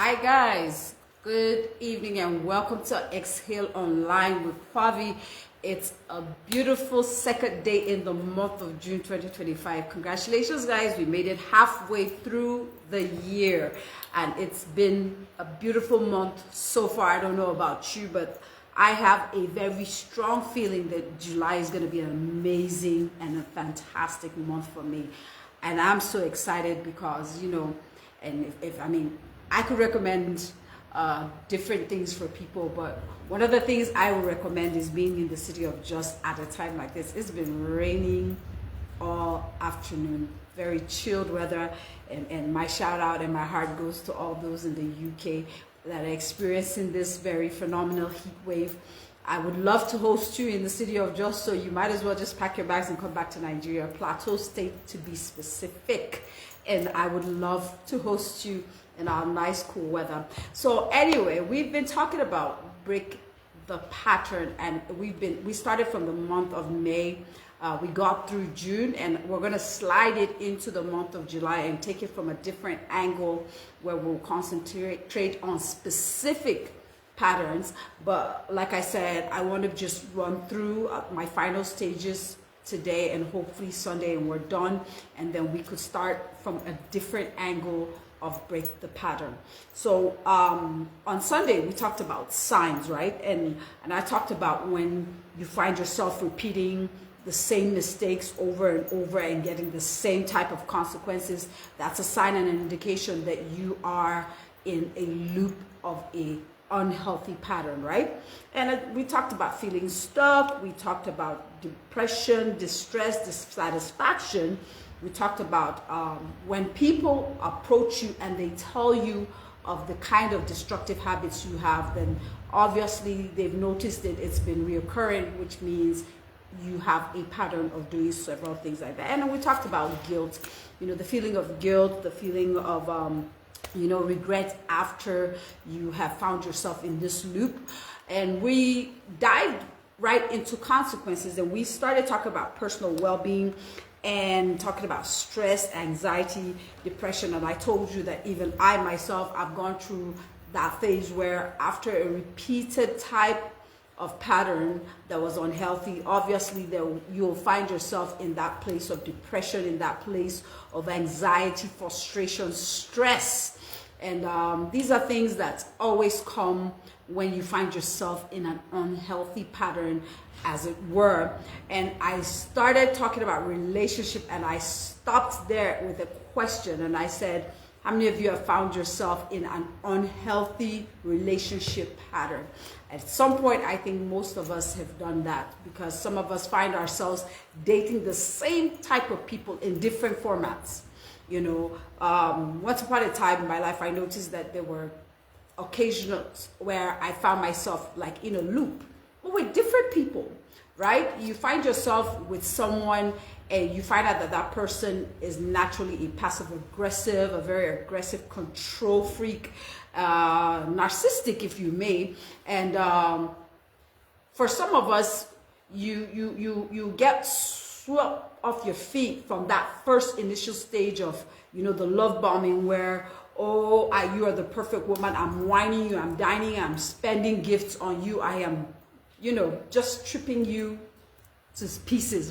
Hi guys, good evening and welcome to EX-HALE Online with Pavi. It's a beautiful second day in the month of June 2025. Congratulations guys, we made it halfway through the year and it's been a beautiful month so far. I don't know about you, but I have a very strong feeling that July is going to be an amazing and a fantastic month for me. And I'm so excited because, and I could recommend different things for people, but one of the things I would recommend is being in the city of Jos at a time like this. It's been raining all afternoon, very chilled weather, and my shout out and my heart goes to all those in the UK that are experiencing this very phenomenal heat wave. I would love to host you in the city of Jos, so you might as well just pack your bags and come back to Nigeria, Plateau State to be specific. And I would love to host you in our nice cool weather. So anyway, we've been talking about break the pattern, and we started from the month of May. We got through June, and we're going to slide it into the month of July and take it from a different angle where we'll concentrate on specific patterns. But like I said, I want to just run through my final stages today and hopefully Sunday, and we're done, and then we could start from a different angle of break the pattern. So on Sunday we talked about signs, right? And I talked about when you find yourself repeating the same mistakes over and over and getting the same type of consequences. That's a sign and an indication that you are in a loop of a unhealthy pattern, right? And we talked about feeling stuck. We talked about depression, distress, dissatisfaction. We talked about when people approach you and they tell you of the kind of destructive habits you have, then obviously they've noticed that it's been reoccurring, which means you have a pattern of doing several things like that. And then we talked about guilt, the feeling of guilt, the feeling of regret after you have found yourself in this loop. And we dived right into consequences, and we started talking about personal well-being and talking about stress, anxiety, depression. And I told you that even I myself, I've gone through that phase where after a repeated type of pattern that was unhealthy, obviously you'll find yourself in that place of depression, in that place of anxiety, frustration, stress. And these are things that always come when you find yourself in an unhealthy pattern, as it were. And I started talking about relationship, and I stopped there with a question, and I said, how many of you have found yourself in an unhealthy relationship pattern? At some point, I think most of us have done that, because some of us find ourselves dating the same type of people in different formats. Once upon a time in my life, I noticed that there were occasions where I found myself like in a loop, but with different people, right? You find yourself with someone and you find out that that person is naturally a passive aggressive, a very aggressive control freak, narcissistic, if you may. And for some of us, you get swept off your feet from that first initial stage of the love bombing, where you are the perfect woman, I'm whining you, I'm dining, I'm spending gifts on you, I am just stripping you to pieces, right?